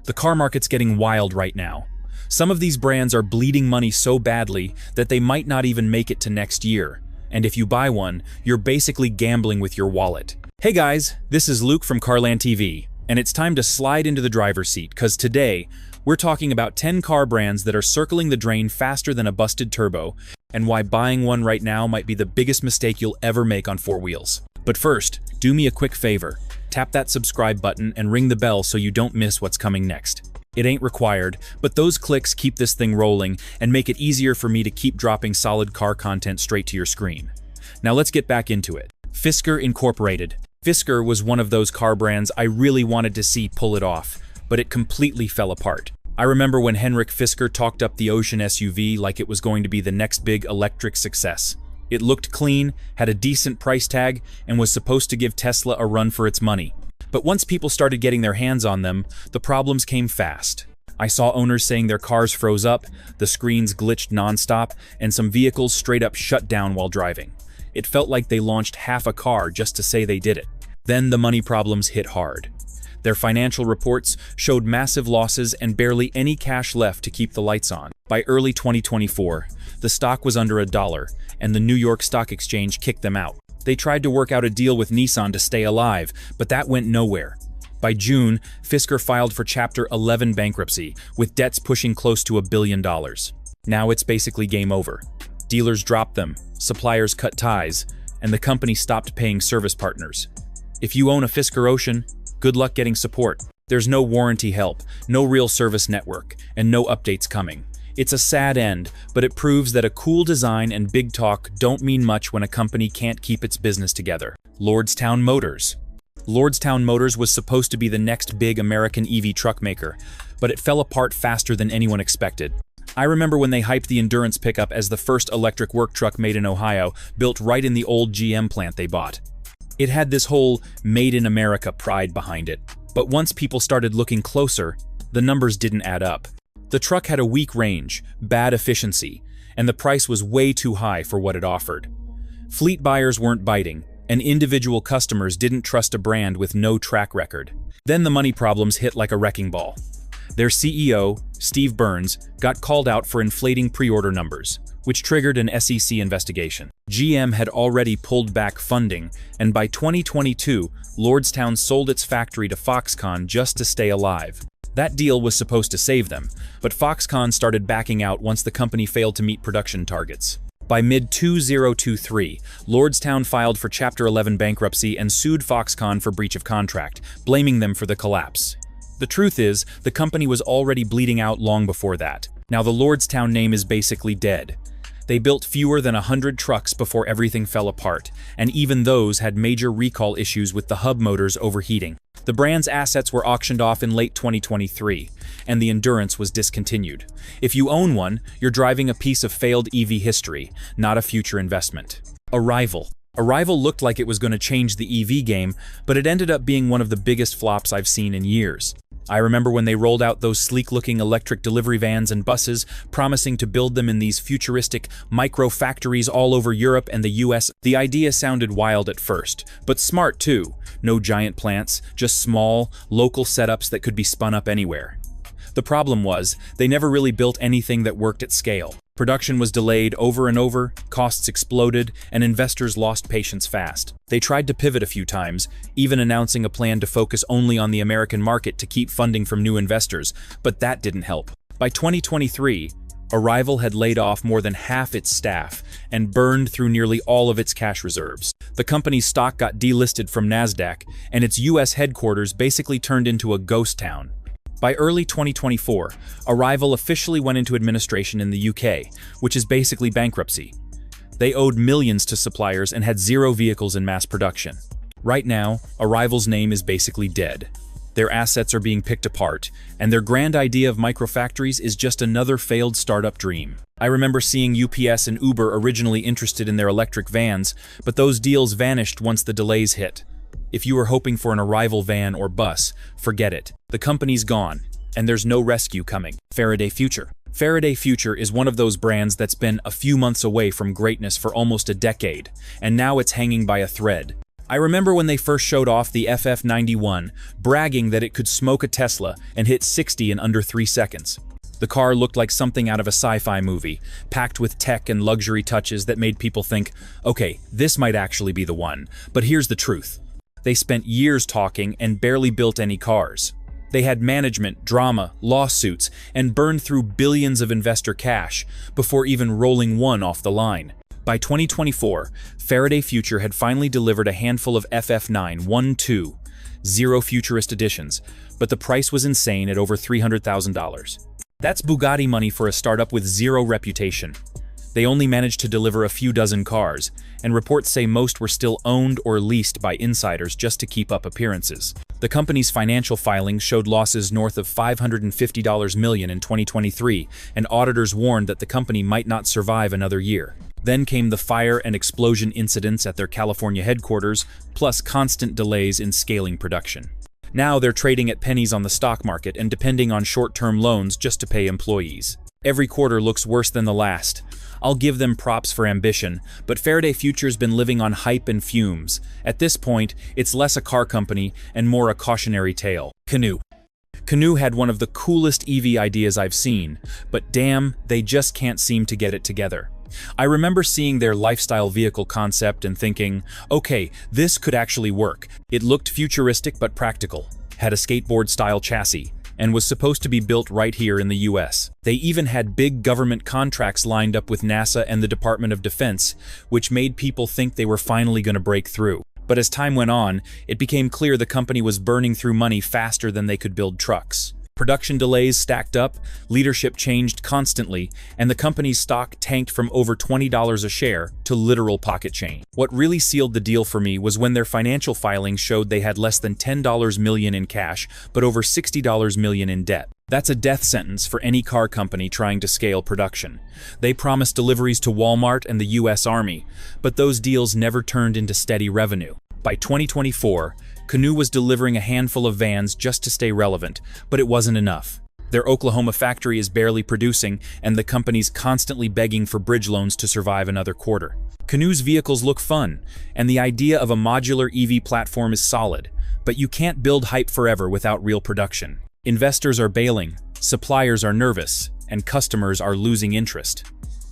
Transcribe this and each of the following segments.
The car market's getting wild right now. Some of these brands are bleeding money so badly that they might not even make it to next year. And if you buy one, you're basically gambling with your wallet. Hey guys, this is Luke from CarLandTV, and it's time to slide into the driver's seat, because today, we're talking about 10 car brands that are circling the drain faster than a busted turbo, and why buying one right now might be the biggest mistake you'll ever make on four wheels. But first, do me a quick favor. Tap that subscribe button and ring the bell so you don't miss what's coming next. It ain't required, but those clicks keep this thing rolling and make it easier for me to keep dropping solid car content straight to your screen. Now let's get back into it. Fisker Incorporated. Fisker was one of those car brands I really wanted to see pull it off, but it completely fell apart. I remember when Henrik Fisker talked up the Ocean SUV like it was going to be the next big electric success. It looked clean, had a decent price tag, and was supposed to give Tesla a run for its money. But once people started getting their hands on them, the problems came fast. I saw owners saying their cars froze up, the screens glitched nonstop, and some vehicles straight up shut down while driving. It felt like they launched half a car just to say they did it. Then the money problems hit hard. Their financial reports showed massive losses and barely any cash left to keep the lights on. By early 2024, the stock was under $1, and the New York Stock Exchange kicked them out. They tried to work out a deal with Nissan to stay alive, but that went nowhere. By June, Fisker filed for Chapter 11 bankruptcy, with debts pushing close to $1 billion. Now it's basically game over. Dealers dropped them, suppliers cut ties, and the company stopped paying service partners. If you own a Fisker Ocean, good luck getting support. There's no warranty help, no real service network, and no updates coming. It's a sad end, but it proves that a cool design and big talk don't mean much when a company can't keep its business together. Lordstown Motors. Lordstown Motors was supposed to be the next big American EV truck maker, but it fell apart faster than anyone expected. I remember when they hyped the Endurance pickup as the first electric work truck made in Ohio, built right in the old GM plant they bought. It had this whole Made in America pride behind it. But once people started looking closer, the numbers didn't add up. The truck had a weak range, bad efficiency, and the price was way too high for what it offered. Fleet buyers weren't biting, and individual customers didn't trust a brand with no track record. Then the money problems hit like a wrecking ball. Their CEO, Steve Burns, got called out for inflating pre-order numbers, which triggered an SEC investigation. GM had already pulled back funding, and by 2022, Lordstown sold its factory to Foxconn just to stay alive. That deal was supposed to save them, but Foxconn started backing out once the company failed to meet production targets. By mid-2023, Lordstown filed for Chapter 11 bankruptcy and sued Foxconn for breach of contract, blaming them for the collapse. The truth is, the company was already bleeding out long before that. Now the Lordstown name is basically dead. They built fewer than 100 trucks before everything fell apart, and even those had major recall issues with the hub motors overheating. The brand's assets were auctioned off in late 2023, and the Endurance was discontinued. If you own one, you're driving a piece of failed EV history, not a future investment. Arrival. Arrival looked like it was going to change the EV game, but it ended up being one of the biggest flops I've seen in years. I remember when they rolled out those sleek-looking electric delivery vans and buses, promising to build them in these futuristic micro-factories all over Europe and the US. The idea sounded wild at first, but smart too. No giant plants, just small, local setups that could be spun up anywhere. The problem was, they never really built anything that worked at scale. Production was delayed over and over, costs exploded, and investors lost patience fast. They tried to pivot a few times, even announcing a plan to focus only on the American market to keep funding from new investors, but that didn't help. By 2023, Arrival had laid off more than half its staff and burned through nearly all of its cash reserves. The company's stock got delisted from NASDAQ, and its US headquarters basically turned into a ghost town. By early 2024, Arrival officially went into administration in the UK, which is basically bankruptcy. They owed millions to suppliers and had 0 vehicles in mass production. Right now, Arrival's name is basically dead. Their assets are being picked apart, and their grand idea of microfactories is just another failed startup dream. I remember seeing UPS and Uber originally interested in their electric vans, but those deals vanished once the delays hit. If you were hoping for an Arrival van or bus, forget it. The company's gone, and there's no rescue coming. Faraday Future. Faraday Future is one of those brands that's been a few months away from greatness for almost a decade, and now it's hanging by a thread. I remember when they first showed off the FF91, bragging that it could smoke a Tesla and hit 60 in under 3 seconds. The car looked like something out of a sci-fi movie, packed with tech and luxury touches that made people think, okay, this might actually be the one. But here's the truth. They spent years talking and barely built any cars. They had management, drama, lawsuits, and burned through billions of investor cash before even rolling one off the line. By 2024, Faraday Future had finally delivered a handful of FF9 zero futurist editions, but the price was insane at over $300,000. That's Bugatti money for a startup with zero reputation. They only managed to deliver a few dozen cars, and reports say most were still owned or leased by insiders just to keep up appearances. The company's financial filings showed losses north of $550 million in 2023, and auditors warned that the company might not survive another year. Then came the fire and explosion incidents at their California headquarters, plus constant delays in scaling production. Now they're trading at pennies on the stock market and depending on short-term loans just to pay employees. Every quarter looks worse than the last. I'll give them props for ambition, but Faraday Future's been living on hype and fumes. At this point, it's less a car company and more a cautionary tale. Canoo. Canoo had one of the coolest EV ideas I've seen, but damn, they just can't seem to get it together. I remember seeing their lifestyle vehicle concept and thinking, okay, this could actually work. It looked futuristic but practical, had a skateboard-style chassis, and was supposed to be built right here in the US. They even had big government contracts lined up with NASA and the Department of Defense, which made people think they were finally going to break through. But as time went on, it became clear the company was burning through money faster than they could build trucks. Production delays stacked up, leadership changed constantly, and the company's stock tanked from over $20 a share to literal pocket change. What really sealed the deal for me was when their financial filings showed they had less than $10 million in cash, but over $60 million in debt. That's a death sentence for any car company trying to scale production. They promised deliveries to Walmart and the US Army, but those deals never turned into steady revenue. By 2024, Canoo was delivering a handful of vans just to stay relevant, but it wasn't enough. Their Oklahoma factory is barely producing, and the company's constantly begging for bridge loans to survive another quarter. Canoo's vehicles look fun, and the idea of a modular EV platform is solid, but you can't build hype forever without real production. Investors are bailing, suppliers are nervous, and customers are losing interest.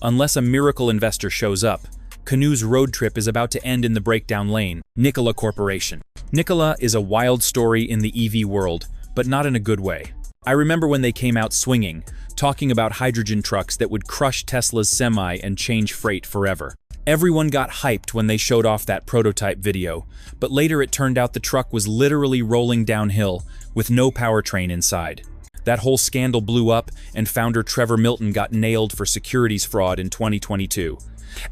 Unless a miracle investor shows up, Canoo's road trip is about to end in the breakdown lane. Nikola Corporation. Nikola is a wild story in the EV world, but not in a good way. I remember when they came out swinging, talking about hydrogen trucks that would crush Tesla's Semi and change freight forever. Everyone got hyped when they showed off that prototype video, but later it turned out the truck was literally rolling downhill with no powertrain inside. That whole scandal blew up, and founder Trevor Milton got nailed for securities fraud in 2022.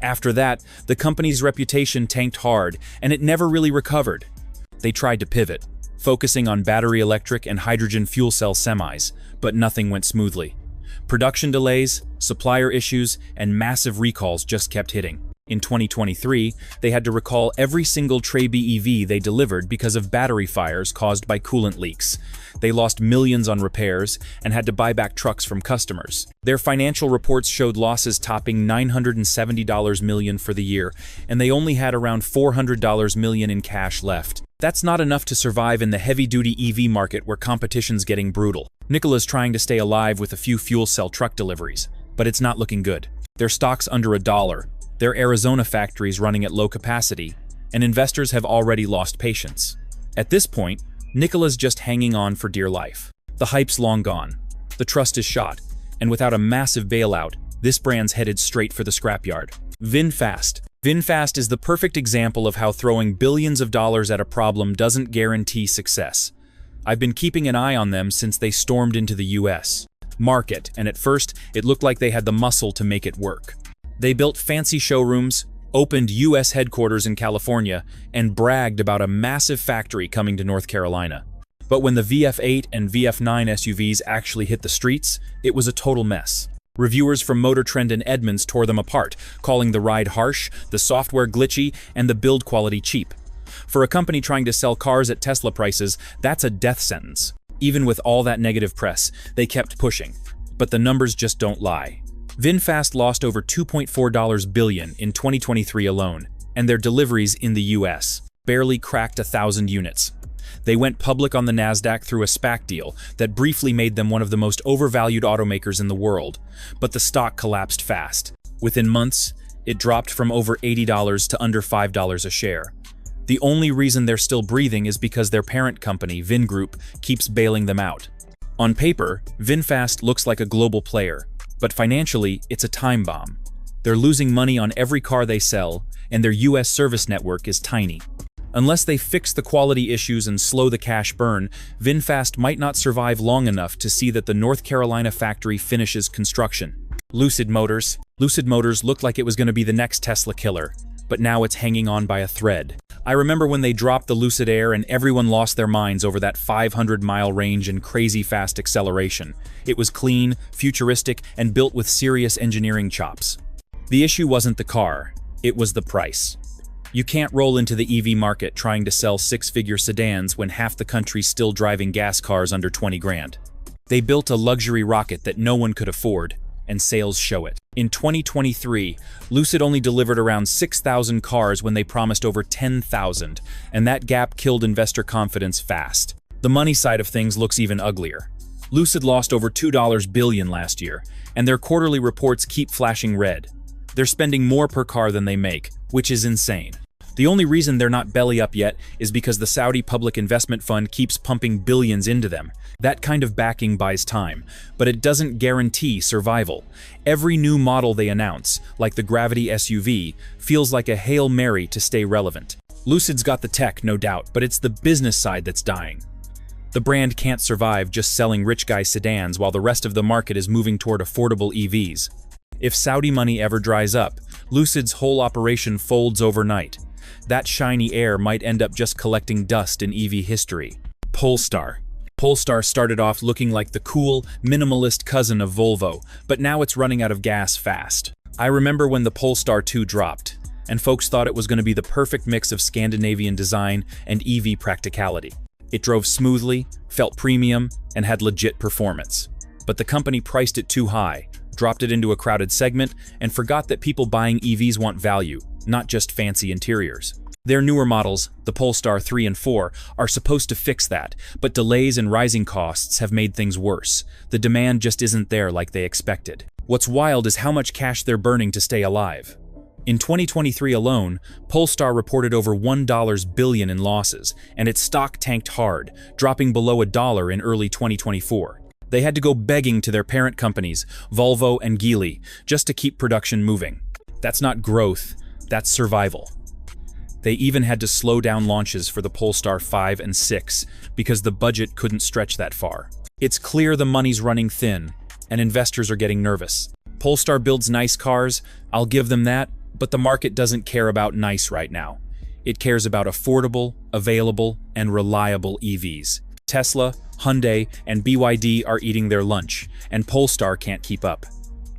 After that, the company's reputation tanked hard, and it never really recovered. They tried to pivot, focusing on battery electric and hydrogen fuel cell semis, but nothing went smoothly. Production delays, supplier issues, and massive recalls just kept hitting. In 2023, they had to recall every single Tre BEV they delivered because of battery fires caused by coolant leaks. They lost millions on repairs and had to buy back trucks from customers. Their financial reports showed losses topping $970 million for the year, and they only had around $400 million in cash left. That's not enough to survive in the heavy-duty EV market where competition's getting brutal. Nikola's trying to stay alive with a few fuel cell truck deliveries, but it's not looking good. Their stock's under $1. Their Arizona factory's running at low capacity, and investors have already lost patience. At this point, Nikola's just hanging on for dear life. The hype's long gone, the trust is shot, and without a massive bailout, this brand's headed straight for the scrapyard. VinFast. VinFast is the perfect example of how throwing billions of dollars at a problem doesn't guarantee success. I've been keeping an eye on them since they stormed into the US market, and at first, it looked like they had the muscle to make it work. They built fancy showrooms, opened US headquarters in California, and bragged about a massive factory coming to North Carolina. But when the VF8 and VF9 SUVs actually hit the streets, it was a total mess. Reviewers from Motor Trend and Edmunds tore them apart, calling the ride harsh, the software glitchy, and the build quality cheap. For a company trying to sell cars at Tesla prices, that's a death sentence. Even with all that negative press, they kept pushing. But the numbers just don't lie. VinFast lost over $2.4 billion in 2023 alone, and their deliveries in the US barely cracked 1,000 units. They went public on the Nasdaq through a SPAC deal that briefly made them one of the most overvalued automakers in the world, but the stock collapsed fast. Within months, it dropped from over $80 to under $5 a share. The only reason they're still breathing is because their parent company, Vingroup, keeps bailing them out. On paper, VinFast looks like a global player, but financially, it's a time bomb. They're losing money on every car they sell, and their US service network is tiny. Unless they fix the quality issues and slow the cash burn, VinFast might not survive long enough to see that the North Carolina factory finishes construction. Lucid Motors. Lucid Motors looked like it was going to be the next Tesla killer, but now it's hanging on by a thread. I remember when they dropped the Lucid Air and everyone lost their minds over that 500-mile range and crazy fast acceleration. It was clean, futuristic, and built with serious engineering chops. The issue wasn't the car, it was the price. You can't roll into the EV market trying to sell six-figure sedans when half the country's still driving gas cars under 20 grand. They built a luxury rocket that no one could afford, and sales show it. In 2023, Lucid only delivered around 6,000 cars when they promised over 10,000, and that gap killed investor confidence fast. The money side of things looks even uglier. Lucid lost over $2 billion last year, and their quarterly reports keep flashing red. They're spending more per car than they make, which is insane. The only reason they're not belly up yet is because the Saudi Public Investment Fund keeps pumping billions into them. That kind of backing buys time, but it doesn't guarantee survival. Every new model they announce, like the Gravity SUV, feels like a Hail Mary to stay relevant. Lucid's got the tech, no doubt, but it's the business side that's dying. The brand can't survive just selling rich guy sedans while the rest of the market is moving toward affordable EVs. If Saudi money ever dries up, Lucid's whole operation folds overnight. That shiny air might end up just collecting dust in EV history. Polestar. Polestar started off looking like the cool, minimalist cousin of Volvo, but now it's running out of gas fast. I remember when the Polestar 2 dropped, and folks thought it was going to be the perfect mix of Scandinavian design and EV practicality. It drove smoothly, felt premium, and had legit performance. But the company priced it too high, dropped it into a crowded segment, and forgot that people buying EVs want value, not just fancy interiors. Their newer models, the Polestar 3 and 4, are supposed to fix that, but delays and rising costs have made things worse. The demand just isn't there like they expected. What's wild is how much cash they're burning to stay alive. In 2023 alone, Polestar reported over $1 billion in losses, and its stock tanked hard, dropping below $1 in early 2024. They had to go begging to their parent companies, Volvo and Geely, just to keep production moving. That's not growth, that's survival. They even had to slow down launches for the Polestar 5 and 6 because the budget couldn't stretch that far. It's clear the money's running thin, and investors are getting nervous. Polestar builds nice cars, I'll give them that, but the market doesn't care about nice right now. It cares about affordable, available, and reliable EVs. Tesla, Hyundai, and BYD are eating their lunch, and Polestar can't keep up.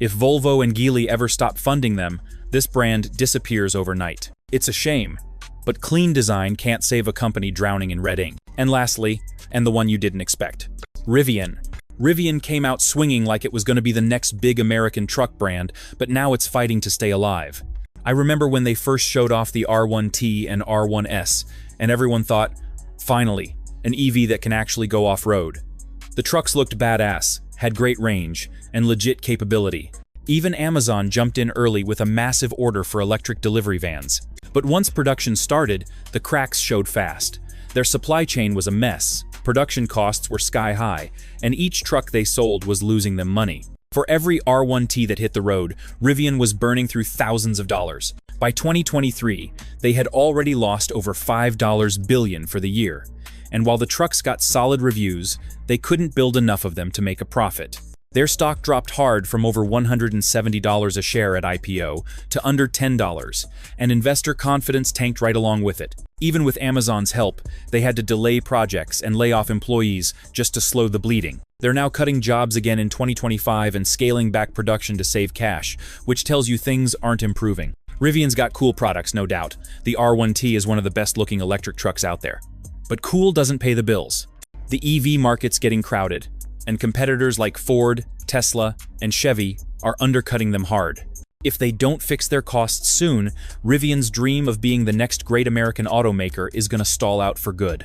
If Volvo and Geely ever stop funding them, this brand disappears overnight. It's a shame, but clean design can't save a company drowning in red ink. And lastly, and the one you didn't expect, Rivian. Rivian came out swinging like it was going to be the next big American truck brand, but now it's fighting to stay alive. I remember when they first showed off the R1T and R1S, and everyone thought, finally, an EV that can actually go off-road. The trucks looked badass, had great range, and legit capability. Even Amazon jumped in early with a massive order for electric delivery vans. But once production started, the cracks showed fast. Their supply chain was a mess, production costs were sky high, and each truck they sold was losing them money. For every R1T that hit the road, Rivian was burning through thousands of dollars. By 2023, they had already lost over $5 billion for the year. And while the trucks got solid reviews, they couldn't build enough of them to make a profit. Their stock dropped hard from over $170 a share at IPO to under $10, and investor confidence tanked right along with it. Even with Amazon's help, they had to delay projects and lay off employees just to slow the bleeding. They're now cutting jobs again in 2025 and scaling back production to save cash, which tells you things aren't improving. Rivian's got cool products, no doubt. The R1T is one of the best-looking electric trucks out there. But cool doesn't pay the bills. The EV market's getting crowded, and competitors like Ford, Tesla, and Chevy are undercutting them hard. If they don't fix their costs soon, Rivian's dream of being the next great American automaker is gonna stall out for good.